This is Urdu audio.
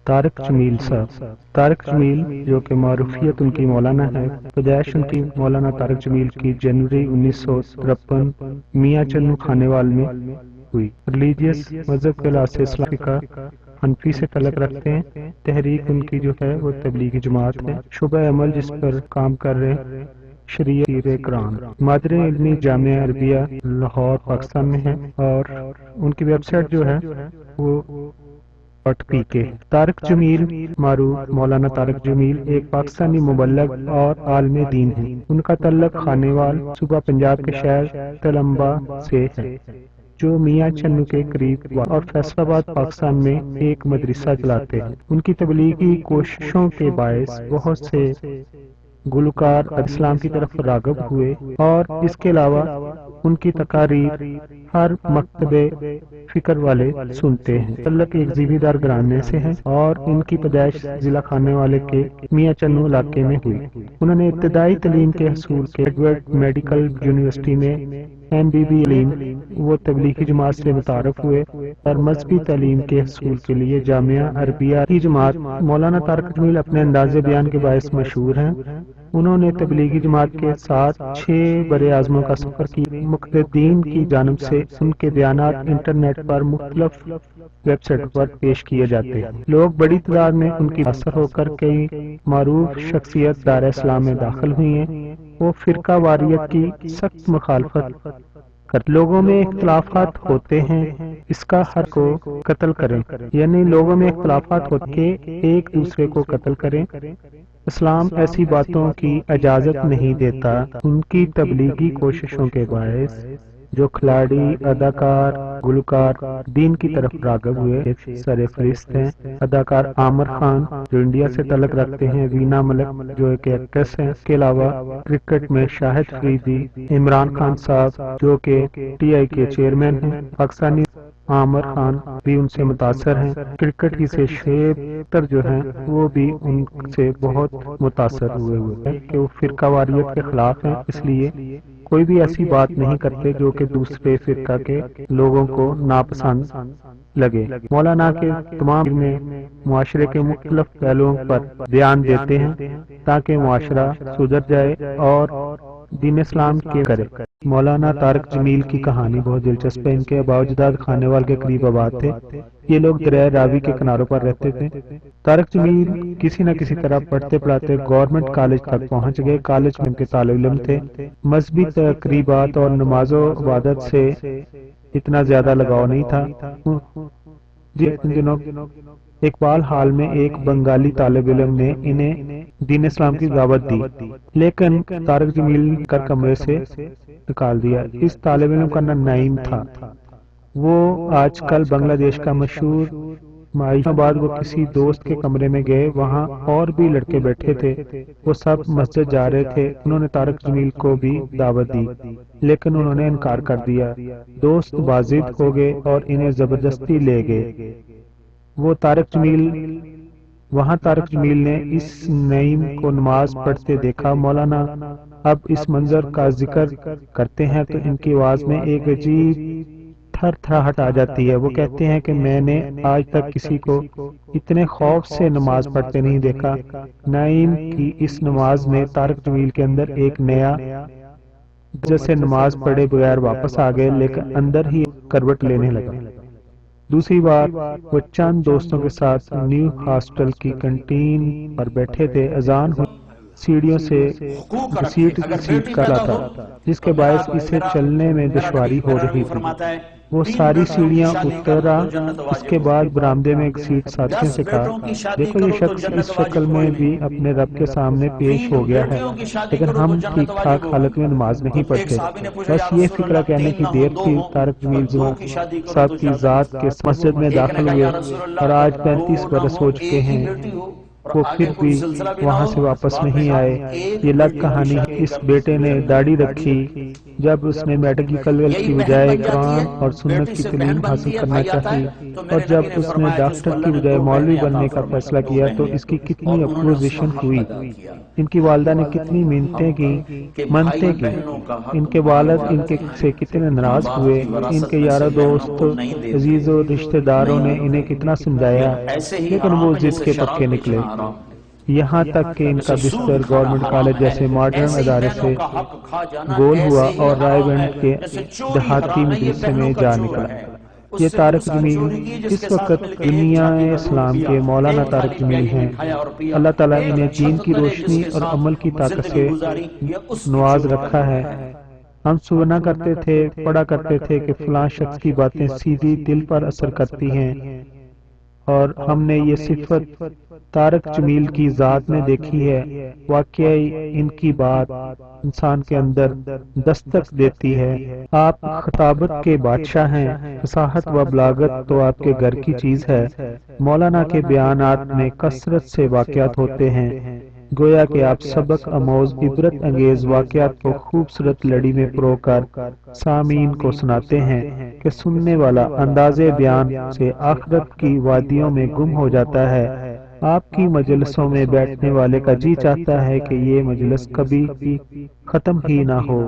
طارق جمیل صاحب۔ طارق جمیل جو کہ معروفیت ان کی مولانا ہے، پیدائش ان کی مولانا طارق جمیل کی جنوری 1953 میاں چنو خانیوال میں ہوئی۔ ریلیجیس مذہب کے لحاظ سے اسلامی کا حنفی سے تعلق رکھتے ہیں۔ تحریک ان کی جو ہے وہ تبلیغی جماعت ہے۔ شعبہ عمل جس پر کام کر رہے ہیں شریعت قرآن۔ مادر علمی جامعہ عربیہ لاہور پاکستان میں ہے، اور ان کی ویب سائٹ جو ہے وہ .pk۔ طارق جمیل معروف مولانا طارق جمیل ایک پاکستانی مبلغ اور عالم دین ہیں۔ ان کا تعلق خانیوال صوبہ پنجاب کے شہر تلمبا سے ہے، جو میاں چنو کے قریب اور فیصل آباد پاکستان میں ایک مدرسہ چلاتے ہیں۔ ان کی تبلیغی کوششوں کے باعث بہت سے گلوکار اسلام کی طرف راغب ہوئے، اور اس کے علاوہ ان کی تقاریر ہر مکتب فکر والے سنتے ہیں۔ تعلق ایک زمیندار گھرانے سے ہے، اور ان کی پیدائش ضلع خانے والے کے میاں چنو علاقے میں ہوئی۔ انہوں نے ابتدائی تعلیم کے حصول کے ایڈورڈ میڈیکل یونیورسٹی میں MBB علم وہ تبلیغی جماعت سے متعارف ہوئے، اور مذہبی تعلیم کے حصول کے لیے جامعہ عربیہ کی جماعت۔ مولانا طارق جمیل اپنے انداز بیان کے باعث مشہور ہیں۔ انہوں نے تبلیغی جماعت کے ساتھ 6 برے اعظموں کا سفر کیا۔ مقتدین کی جانب سے ان کے بیانات انٹرنیٹ پر مختلف ویب سائٹ پر پیش کیے جاتے ہیں۔ لوگ بڑی تعداد میں ان کی متاثر ہو کر کئی معروف شخصیت دار اسلام میں داخل ہوئی ہیں۔ وہ فرقہ واریت کی سخت مخالفت کرتے، لوگوں میں اختلافات ہوتے ہیں اس کا ہر کو قتل کریں، یعنی لوگوں میں اختلافات ہوتے کہ ایک دوسرے کو قتل کریں۔ اسلام ایسی باتوں کی اجازت نہیں دیتا۔ ان کی تبلیغی کوششوں کے باعث جو کھلاڑی، اداکار، گلوکار دین کی طرف راغب ہوئے سر فہرست ہیں اداکار عامر خان جو انڈیا سے تعلق رکھتے ہیں، وینا ملک جو ایک ایکٹریس ہیں، اس کے علاوہ کرکٹ میں شاہد فریدی، عمران خان صاحب جو کہ TI کے چیئرمین ہیں، پاکستانی عامر خان بھی ان سے متاثر ہیں۔ کرکٹ کی سے شعیب اختر جو ہیں وہ بھی ان سے بہت متاثر ہوئے کہ وہ فرقہ واریت کے خلاف ہیں، اس لیے کوئی بھی ایسی بات نہیں کرتے جو کہ دوسرے فرقہ کے لوگوں کو ناپسند لگے۔ مولانا کے تمام میں معاشرے کے مختلف پہلوؤں پر بیان دیتے ہیں تاکہ معاشرہ سدھر جائے اور دین اسلام کے کرے۔ مولانا طارق جمیل کی کہانی بہت دلچسپ ہے۔ ان کے آباء و اجداد خانیوال کے قریب آباد تھے۔ یہ لوگ دریائے راوی کے کناروں پر رہتے تھے۔ طارق جمیل کسی نہ کسی طرح پڑھتے پڑھاتے گورنمنٹ کالج تک پہنچ گئے۔ کالج میں ان کے طالب علم تھے۔ مذہبی تقریبات اور نماز و عبادت سے اتنا زیادہ لگاؤ نہیں تھا۔ جن دنوں اقبال حال میں ایک بنگالی طالب علم نے انہیں دین اسلام کی دعوت دی، لیکن طارق جمیل کر کمرے سے نکال دیا۔ اس طالب علم کا نام نعیم تھا۔ وہ آج کل بنگلہ دیش کا مشہور معیشت بعد وہ کسی دوست کے کمرے میں گئے، وہاں اور بھی لڑکے بیٹھے تھے، وہ سب مسجد جا رہے تھے۔ انہوں نے طارق جمیل کو بھی دعوت دی، لیکن انہوں نے انکار کر دیا۔ دوست بازد ہو گئے اور انہیں زبردستی لے گئے۔ وہاں طارق جمیل نے اس نعیم کو نماز پڑھتے دیکھا۔ مولانا اب اس منظر کا ذکر کرتے ہیں تو ان کی آواز میں ایک عجیب تھر تھراہٹ آ جاتی ہے۔ وہ کہتے ہیں کہ میں نے آج تک کسی کو اتنے خوف سے نماز پڑھتے نہیں دیکھا۔ نعیم کی اس نماز میں طارق جمیل کے اندر ایک نیا جیسے نماز پڑھے بغیر واپس آ گئے، لیکن اندر ہی کروٹ لینے لگا۔ دوسری بار وہ چند دوستوں کے ساتھ نیو ہاسٹل کی کینٹین پر بیٹھے تھے۔ اذان ہوئی، سیڑھیوں سے گھسیٹ کر رہا تھا، جس کے باعث اسے چلنے میں دشواری ہو رہی تھی۔ وہ ساری سیڑھیاں اترا۔ اس کے بعد برآمدے میں ایک سیٹ ساتھیوں سے کہا، دیکھو یہ شخص اس شکل میں بھی اپنے رب کے سامنے پیش ہو گیا ہے، لیکن ہم ٹھیک ٹھاک حالت میں نماز نہیں پڑھتے۔ بس یہ فکرہ کہنے کی دیر تھی۔ طارق جمیل صاحب کی ذات کے مسجد میں داخل ہوئے، اور آج 35 برس ہو چکے ہیں وہ پھر بھی وہاں سے واپس نہیں آئے۔ یہ الگ کہانی ہے۔ اس بیٹے نے داڑھی رکھی جب اس نے میڈیکل کی بجائے قرآن اور سنت کی تعلیم حاصل کرنا چاہی، اور جب اس نے ڈاکٹر کی بجائے مولوی بننے کا فیصلہ کیا تو اس کی کتنی اپوزیشن ہوئی، ان کی والدہ نے کتنی منتیں کی، ان کے والد ان کے سے کتنے ناراض ہوئے، ان کے یار دوست عزیز و رشتہ داروں نے انہیں کتنا سمجھایا، لیکن وہ ضد کے پکے نکلے، یہاں تک کہ ان کا بستر گورنمنٹ کالج جیسے ماڈرن ادارے سے گول ہوا اور رائے گنج کے دیہاتی مدرسے میں جا نکلا۔ یہ طارق جمیل اس وقت دنیا اسلام کے مولانا طارق جمیل ہیں۔ اللہ تعالیٰ انہیں دین کی روشنی اور عمل کی طاقت سے نواز رکھا ہے۔ ہم سنا کرتے تھے، پڑھا کرتے تھے کہ فلاں شخص کی باتیں سیدھی دل پر اثر کرتی ہیں، اور ہم نے یہ صفت طارق جمیل کی ذات میں دیکھی ہے۔ واقعی ان کی بات انسان کے اندر دستک دیتی ہے۔ آپ خطابت کے بادشاہ ہیں، فصاحت و بلاغت تو آپ کے گھر کی چیز ہے۔ مولانا کے بیانات میں کثرت سے واقعات ہوتے ہیں، گویا کہ آپ سبق آموز عبرت انگیز واقعات کو خوبصورت لڑی میں پرو کر سامعین کو سناتے ہیں کہ سننے والا انداز بیان سے آخرت کی وادیوں میں گم ہو جاتا ہے۔ آپ کی مجلسوں میں بیٹھنے والے کا جی چاہتا ہے کہ یہ مجلس کبھی ختم ہی نہ ہو۔